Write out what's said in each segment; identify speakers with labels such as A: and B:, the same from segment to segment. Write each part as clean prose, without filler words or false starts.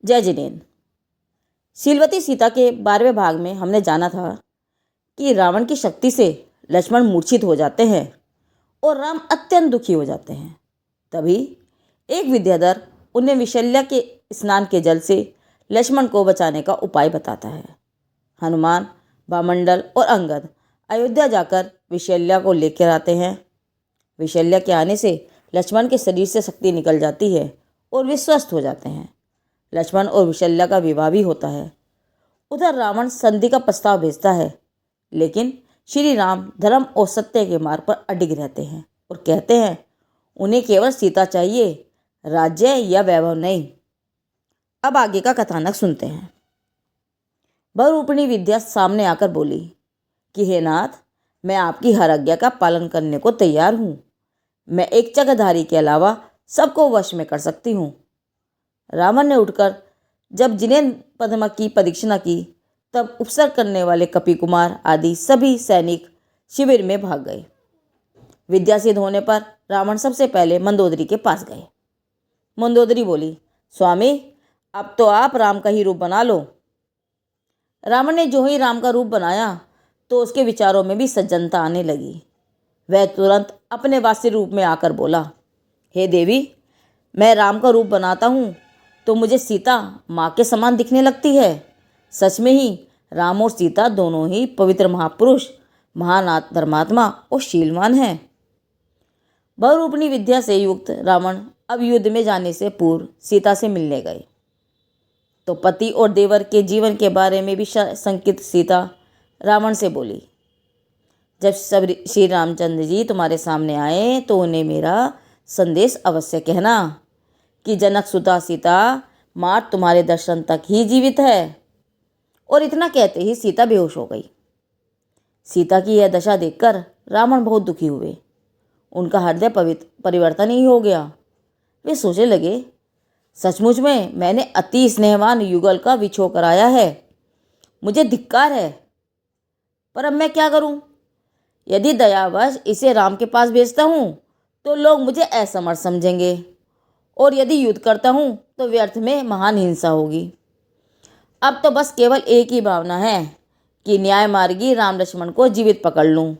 A: जय जिनेन्द्र। शीलवती सीता के 12वें भाग में हमने जाना था कि रावण की शक्ति से लक्ष्मण मूर्छित हो जाते हैं और राम अत्यंत दुखी हो जाते हैं। तभी एक विद्याधर उन्हें विशल्या के स्नान के जल से लक्ष्मण को बचाने का उपाय बताता है। हनुमान, भामंडल और अंगद अयोध्या जाकर विशल्या को लेकर आते हैं। विशल्या के आने से लक्ष्मण के शरीर से शक्ति निकल जाती है और वे स्वस्थ हो जाते हैं। लक्ष्मण और विशल्या का विवाह भी होता है। उधर रावण संधि का प्रस्ताव भेजता है, लेकिन श्री राम धर्म और सत्य के मार्ग पर अडिग रहते हैं और कहते हैं उन्हें केवल सीता चाहिए, राज्य या वैभव नहीं। अब आगे का कथानक सुनते हैं। बहुरूपिणी विद्या सामने आकर बोली कि हे नाथ, मैं आपकी हर आज्ञा का पालन करने को तैयार हूँ। मैं एक चक्रधारी के अलावा सबको वश में कर सकती हूँ। रावण ने उठकर जब जिनेन्द्र पद्मा की प्रदक्षिणा की, तब उपसर्ग करने वाले कपि कुमार आदि सभी सैनिक शिविर में भाग गए। विद्या सिद्ध होने पर रावण सबसे पहले मंदोदरी के पास गए। मंदोदरी बोली, स्वामी, अब तो आप राम का ही रूप बना लो। रावण ने जो ही राम का रूप बनाया तो उसके विचारों में भी सज्जनता आने लगी। वह तुरंत अपने वास्तविक रूप में आकर बोला, हे देवी, मैं राम का रूप बनाता हूँ तो मुझे सीता माँ के समान दिखने लगती है। सच में ही राम और सीता दोनों ही पवित्र महापुरुष, महान धर्मात्मा और शीलवान हैं। बहुरूपिणी विद्या से युक्त रावण अब युद्ध में जाने से पूर्व सीता से मिलने गए तो पति और देवर के जीवन के बारे में भी शंकित सीता रावण से बोली, जब सब श्री रामचंद्र जी तुम्हारे सामने आए तो उन्हें मेरा संदेश अवश्य कहना कि जनक सुता सीता माँ तुम्हारे दर्शन तक ही जीवित है। और इतना कहते ही सीता बेहोश हो गई। सीता की यह दशा देखकर रावण बहुत दुखी हुए। उनका हृदय परिवर्तन ही हो गया। वे सोचने लगे, सचमुच में मैंने अति स्नेहवान युगल का विछोह कराया है। मुझे धिक्कार है, पर अब मैं क्या करूं? यदि दयावश इसे राम के पास भेजता हूं तो लोग मुझे असमर्थ समझेंगे, और यदि युद्ध करता हूं तो व्यर्थ में महान हिंसा होगी। अब तो बस केवल एक ही भावना है कि न्याय मार्गी राम लक्ष्मण को जीवित पकड़ लूं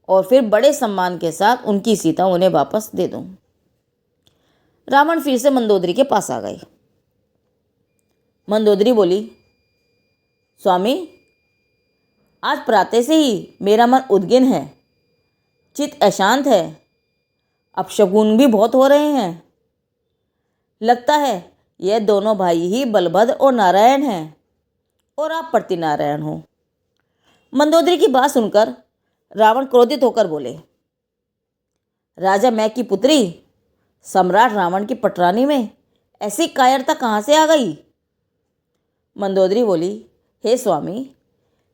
A: और फिर बड़े सम्मान के साथ उनकी सीता उन्हें वापस दे दूं। रावण फिर से मंदोदरी के पास आ गए। मंदोदरी बोली, स्वामी, आज प्रातः से ही मेरा मन उद्विग्न है, चित्त अशांत है। अपशकुन भी बहुत हो रहे हैं। लगता है यह दोनों भाई ही बलभद्र और नारायण हैं और आप प्रतिनारायण हो। मंदोदरी की बात सुनकर रावण क्रोधित होकर बोले, राजा मैं की पुत्री, सम्राट रावण की पटरानी में ऐसी कायरता कहाँ से आ गई? मंदोदरी बोली, हे स्वामी,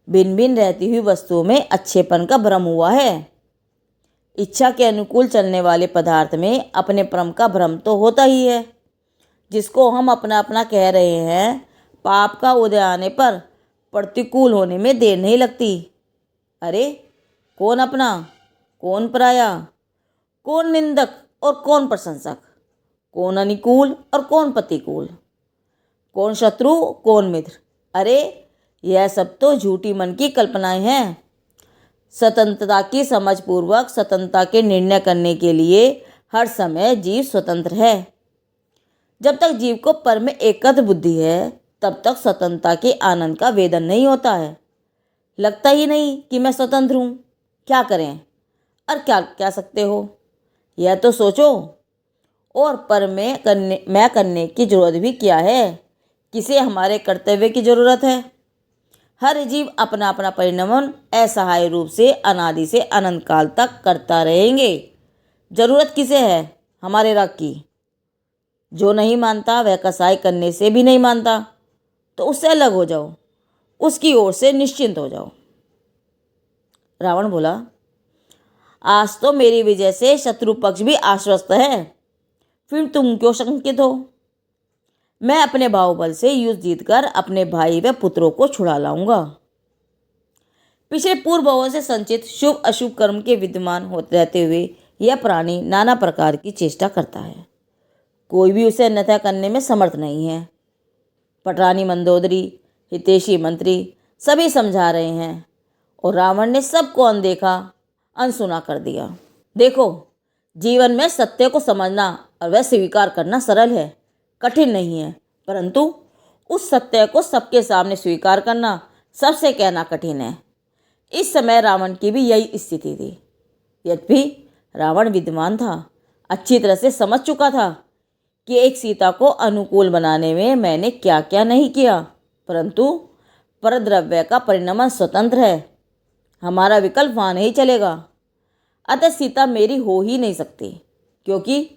A: भिन्न भिन्न रहती हुई वस्तुओं में अच्छेपन का भ्रम हुआ है। इच्छा के अनुकूल चलने वाले पदार्थ में अपने परम का भ्रम तो होता ही है। जिसको हम अपना अपना कह रहे हैं, पाप का उदय आने पर प्रतिकूल होने में देर नहीं लगती। अरे, कौन अपना, कौन पराया, कौन निंदक और कौन प्रशंसक, कौन अनुकूल और कौन प्रतिकूल, कौन शत्रु कौन मित्र। अरे, यह सब तो झूठी मन की कल्पनाएं हैं। स्वतंत्रता की समझ पूर्वक स्वतंत्रता के निर्णय करने के लिए हर समय जीव स्वतंत्र है। जब तक जीव को पर में एकत्र बुद्धि है, तब तक स्वतंत्रता के आनंद का वेदन नहीं होता है। लगता ही नहीं कि मैं स्वतंत्र हूँ। क्या करें और क्या सकते हो, यह तो सोचो। और पर में करने की जरूरत भी क्या है? किसे हमारे कर्तव्य की जरूरत है? हर जीव अपना अपना परिणमन असहाय रूप से अनादि से अनंत काल तक करता रहेंगे। जरूरत किसे है? हमारे राग की। जो नहीं मानता वह कसाई करने से भी नहीं मानता, तो उससे अलग हो जाओ, उसकी ओर से निश्चिंत हो जाओ। रावण बोला, आज तो मेरी विजय से शत्रु पक्ष भी आश्वस्त है, फिर तुम क्यों शंकित हो? मैं अपने बाहुबल से युद्ध जीतकर अपने भाई व पुत्रों को छुड़ा लाऊंगा। पिछले पूर्वों से संचित शुभ अशुभ कर्म के विद्यमान होते रहते हुए यह प्राणी नाना प्रकार की चेष्टा करता है। कोई भी उसे अन्यथा करने में समर्थ नहीं है। पटरानी मंदोदरी, हितैषी मंत्री सभी समझा रहे हैं और रावण ने सबको अनदेखा अनसुना कर दिया। देखो, जीवन में सत्य को समझना और वह स्वीकार करना सरल है, कठिन नहीं है, परंतु उस सत्य को सबके सामने स्वीकार करना सबसे कहना कठिन है। इस समय रावण की भी यही स्थिति थी। यद्यपि रावण विद्वान था, अच्छी तरह से समझ चुका था कि एक सीता को अनुकूल बनाने में मैंने क्या क्या नहीं किया, परंतु परद्रव्य का परिणमन स्वतंत्र है, हमारा विकल्प वहाँ नहीं चलेगा। अतः सीता मेरी हो ही नहीं सकती, क्योंकि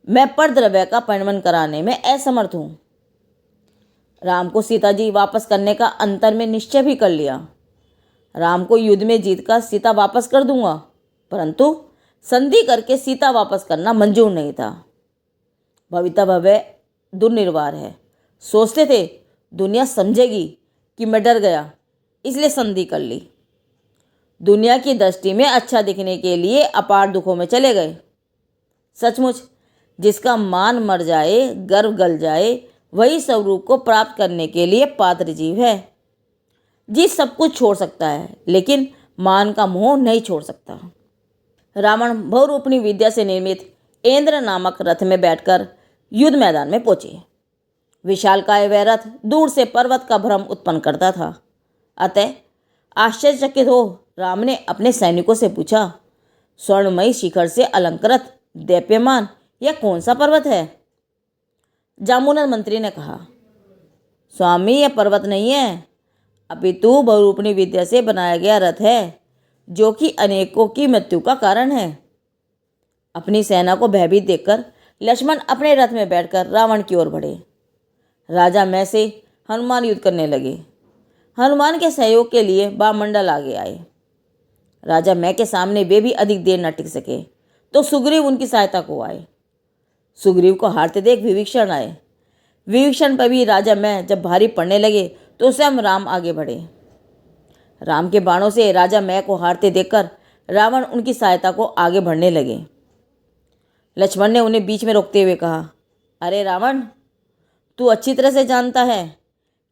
A: मैं परद्रव्य का परिणमन कराने में असमर्थ हूँ। राम को सीता जी वापस करने का अंतर में निश्चय भी कर लिया। राम को युद्ध में जीतकर सीता वापस कर दूंगा, परंतु संधि करके सीता वापस करना मंजूर नहीं था। भविता भव्य दुर्निर्वार है। सोचते थे दुनिया समझेगी कि मैं डर गया, इसलिए संधि कर ली। दुनिया की दृष्टि में अच्छा दिखने के लिए अपार दुखों में चले गए। सचमुच जिसका मान मर जाए, गर्व गल जाए, वही स्वरूप को प्राप्त करने के लिए पात्र जीव है। जी सब कुछ छोड़ सकता है, लेकिन मान का मोह नहीं छोड़ सकता। रावण बहुरूपणी विद्या से निर्मित इंद्र नामक रथ में बैठकर युद्ध मैदान में पहुंचे। विशालकाय वह रथ दूर से पर्वत का भ्रम उत्पन्न करता था। अतः आश्चर्यचकित हो राम ने अपने सैनिकों से पूछा, स्वर्णमयी शिखर से अलंकृत दैप्यमान यह कौन सा पर्वत है? जामुनन मंत्री ने कहा, स्वामी, यह पर्वत नहीं है, अपितु बहुरूपणी विद्या से बनाया गया रथ है, जो कि अनेकों की मृत्यु का कारण है। अपनी सेना को भयभीत देखकर लक्ष्मण अपने रथ में बैठकर रावण की ओर बढ़े। राजा मैं से हनुमान युद्ध करने लगे। हनुमान के सहयोग के लिए वामंडल आगे आए। राजा मैं के सामने वे भी अधिक देर न टिक सके तो सुग्रीव उनकी सहायता को आए। सुग्रीव को हारते देख विभीषण आए। विभीषण पर भी राजा मैं जब भारी पड़ने लगे तो स्वयं राम आगे बढ़े। राम के बाणों से राजा मैं को हारते देखकर रावण उनकी सहायता को आगे बढ़ने लगे। लक्ष्मण ने उन्हें बीच में रोकते हुए कहा, अरे रावण, तू अच्छी तरह से जानता है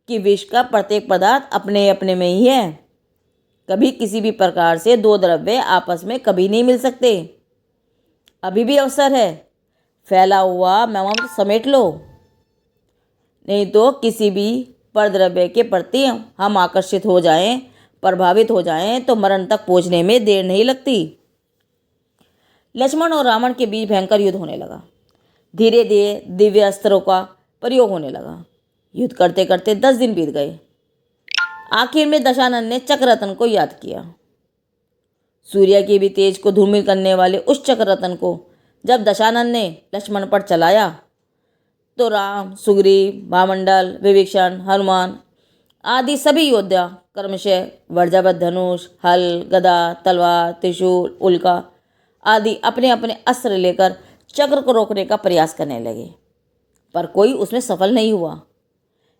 A: कि विश्व का प्रत्येक पदार्थ अपने अपने में ही है। कभी किसी भी प्रकार से दो द्रव्य आपस में कभी नहीं मिल सकते। अभी भी अवसर है, फैला हुआ मम समेट लो, नहीं तो किसी भी परद्रव्य के प्रति हम आकर्षित हो जाएं, प्रभावित हो जाएं तो मरण तक पहुंचने में देर नहीं लगती। लक्ष्मण और रावण के बीच भयंकर युद्ध होने लगा। धीरे धीरे दिव्य अस्त्रों का प्रयोग होने लगा। युद्ध करते करते 10 दिन बीत गए। आखिर में दशानन ने चक्ररत्न को याद किया। सूर्य के भी तेज को धूमिल करने वाले उस चक्ररत्न को जब दशानन ने लक्ष्मण पर चलाया तो राम, सुग्रीव, वामंडल, विभीषण, हनुमान आदि सभी योद्धा क्रमशः वज्रवत धनुष, हल, गदा, तलवार, त्रिशूल, उल्का आदि अपने अपने अस्त्र लेकर चक्र को रोकने का प्रयास करने लगे, पर कोई उसमें सफल नहीं हुआ।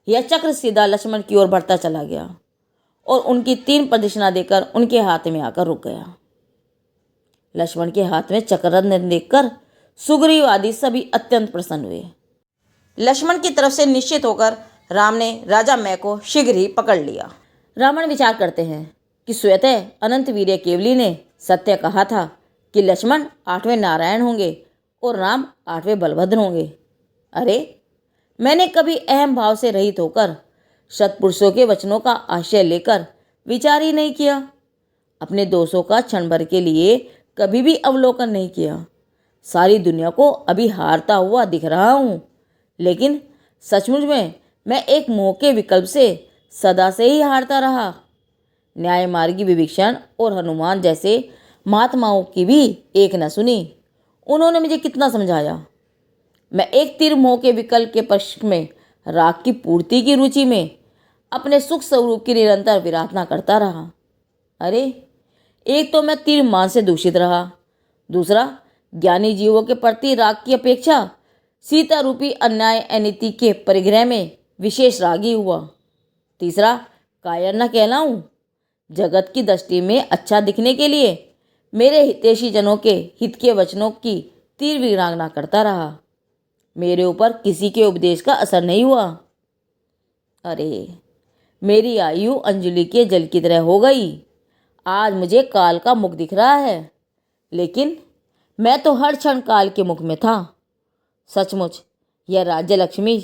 A: यह चक्र सीधा लक्ष्मण की ओर बढ़ता चला गया और उनकी 3 प्रदक्षिणा देकर उनके हाथ में आकर रुक गया। लक्ष्मण के हाथ में चक्ररत्न देखकर सुग्रीव आदि सभी अत्यंत प्रसन्न हुए। लक्ष्मण की तरफ से निश्चित होकर राम ने राजा मैं को शीघ्र ही पकड़ लिया। रावण विचार करते हैं कि स्वतः अनंत वीर्य केवली ने सत्य कहा था कि लक्ष्मण 8वें नारायण होंगे और राम 8वें बलभद्र होंगे। अरे, मैंने कभी अहम भाव से रहित होकर सत्पुरुषों के वचनों का आश्रय लेकर विचार ही नहीं किया। अपने दोषों का क्षण भर के लिए कभी भी अवलोकन नहीं किया। सारी दुनिया को अभी हारता हुआ दिख रहा हूँ, लेकिन सचमुच में मैं एक मोह के विकल्प से सदा से ही हारता रहा। न्यायमार्गी विभीषण और हनुमान जैसे महात्माओं की भी एक न सुनी। उन्होंने मुझे कितना समझाया। मैं एक तीर मोह के विकल्प के पक्ष में, राग की पूर्ति की रुचि में अपने सुख स्वरूप की निरंतर विराधना करता रहा। अरे, एक तो मैं तीर मान से दूषित रहा, दूसरा ज्ञानी जीवों के प्रति राग की अपेक्षा सीता रूपी अन्याय अनीति के परिग्रह में विशेष रागी हुआ, तीसरा कायर न कहलाऊं, जगत की दृष्टि में अच्छा दिखने के लिए मेरे हितैषी जनों के हित के वचनों की तीर विरांगना करता रहा। मेरे ऊपर किसी के उपदेश का असर नहीं हुआ। अरे, मेरी आयु अंजलि के जल की तरह हो गई। आज मुझे काल का मुख दिख रहा है, लेकिन मैं तो हर क्षण काल के मुख में था। सचमुच यह राज्य लक्ष्मी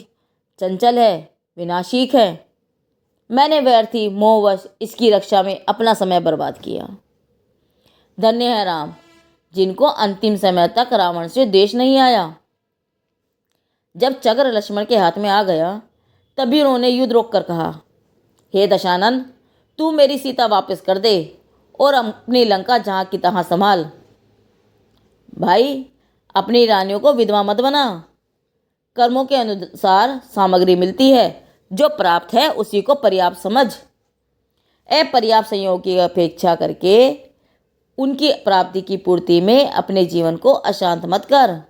A: चंचल है, विनाशिक है। मैंने व्यर्थी मोहवश इसकी रक्षा में अपना समय बर्बाद किया। धन्य है राम, जिनको अंतिम समय तक रावण से द्वेष नहीं आया। जब चक्र लक्ष्मण के हाथ में आ गया, तभी उन्होंने युद्ध रोककर कहा, हे दशानन, तू मेरी सीता वापस कर दे और अपनी लंका जहाँ की तहाँ संभाल। भाई, अपनी रानियों को विधवा मत बना। कर्मों के अनुसार सामग्री मिलती है, जो प्राप्त है उसी को पर्याप्त समझ। अपर्याप्त संयोग की अपेक्षा करके उनकी प्राप्ति की पूर्ति में अपने जीवन को अशांत मत कर।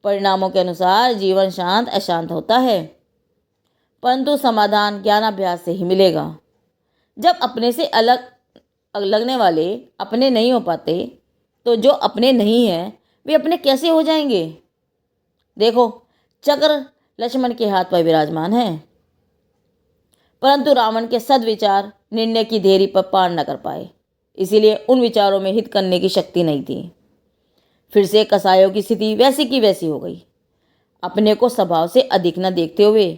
A: परिणामों के अनुसार जीवन शांत अशांत होता है, परंतु समाधान ज्ञानाभ्यास से ही मिलेगा। जब अपने से अलग लगने वाले अपने नहीं हो पाते, तो जो अपने नहीं हैं वे अपने कैसे हो जाएंगे। देखो, चक्र लक्ष्मण के हाथ पर विराजमान है, परंतु रावण के सद्विचार निर्णय की देरी पर पार न कर पाए, इसीलिए उन विचारों में हित करने की शक्ति नहीं थी। फिर से कसायों की स्थिति वैसी की वैसी हो गई। अपने को स्वभाव से अधिक न देखते हुए,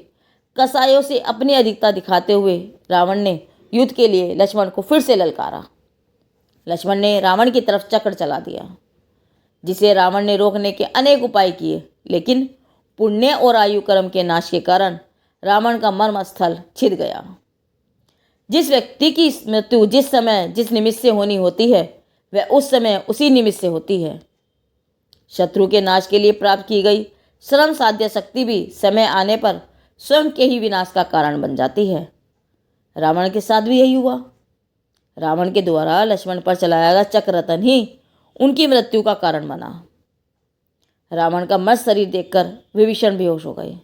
A: कसायों से अपनी अधिकता दिखाते हुए रावण ने युद्ध के लिए लक्ष्मण को फिर से ललकारा। लक्ष्मण ने रावण की तरफ चक्र चला दिया, जिसे रावण ने रोकने के अनेक उपाय किए, लेकिन पुण्य और आयु कर्म के नाश के कारण रावण का मर्म स्थल छिद गया। जिस व्यक्ति की मृत्यु जिस समय जिस निमित्त से होनी होती है, वह उस समय उसी निमित्त से होती है। शत्रु के नाश के लिए प्राप्त की गई श्रम साध्य शक्ति भी समय आने पर स्वयं के ही विनाश का कारण बन जाती है। रावण के साथ भी यही हुआ। रावण के द्वारा लक्ष्मण पर चलाया गया चक्ररथन ही उनकी मृत्यु का कारण बना। रावण का मृत शरीर देखकर विभीषण बेहोश हो गए।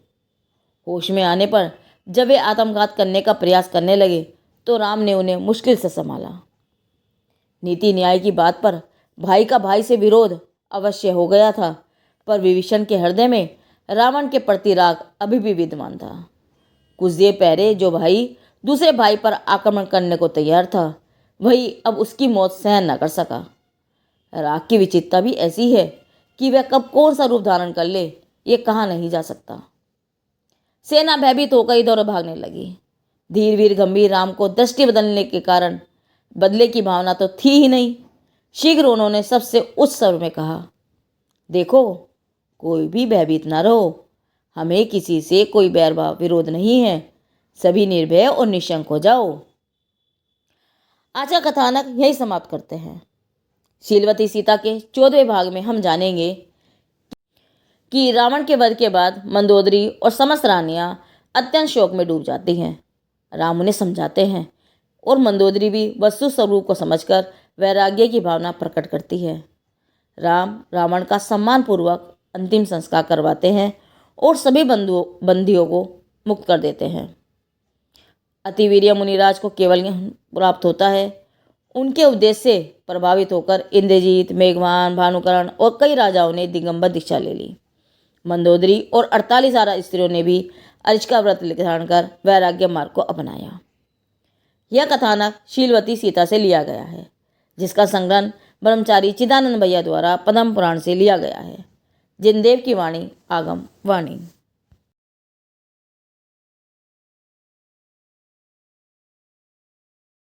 A: होश में आने पर जब वे आत्मघात करने का प्रयास करने लगे, तो राम ने उन्हें मुश्किल से संभाला। नीति न्याय की बात पर भाई का भाई से विरोध अवश्य हो गया था, पर विभीषण के हृदय में रावण के प्रति राग अभी भी विद्यमान था। कुछ देर पहले जो भाई दूसरे भाई पर आक्रमण करने को तैयार था, वही अब उसकी मौत सहन न कर सका। राग की विचित्रता भी ऐसी है कि वह कब कौन सा रूप धारण कर ले, ये कहा नहीं जा सकता। सेना भयभीत होकर इधर उधर भागने लगी। धीर वीर गंभीर राम को दृष्टि बदलने के कारण बदले की भावना तो थी ही नहीं। शीघ्र उन्होंने सबसे उच्च स्वर में कहा, देखो, कोई भी भयभीत न रहो। हमें किसी से कोई बैरभाव विरोध नहीं है। सभी निर्भय और निशंक हो जाओ। आज का कथानक यही समाप्त करते हैं। शीलवती सीता के 14वें भाग में हम जानेंगे कि रावण के वध के बाद मंदोदरी और समस्त रानियां अत्यंत शोक में डूब जाती हैं। राम उन्हें समझाते हैं और मंदोदरी भी वस्तु स्वरूप को समझकर वैराग्य की भावना प्रकट करती है। राम रावण का सम्मानपूर्वक अंतिम संस्कार करवाते हैं और सभी बंदियों को मुक्त कर देते हैं। अतिवीर्य मुनिराज को केवल प्राप्त होता है। उनके उपदेश से प्रभावित होकर इंद्रजीत, मेघवान, भानुकरण और कई राजाओं ने दिगंबर दीक्षा ले ली। मंदोदरी और 48 स्त्रियों ने भी अर्च का व्रत धारण कर वैराग्य मार्ग को अपनाया। यह कथानक शीलवती सीता से लिया गया है, जिसका संग्रहण ब्रह्मचारी चिदानंद भैया द्वारा पद्म पुराण से लिया गया है। जिनदेव की वाणी आगम वाणी।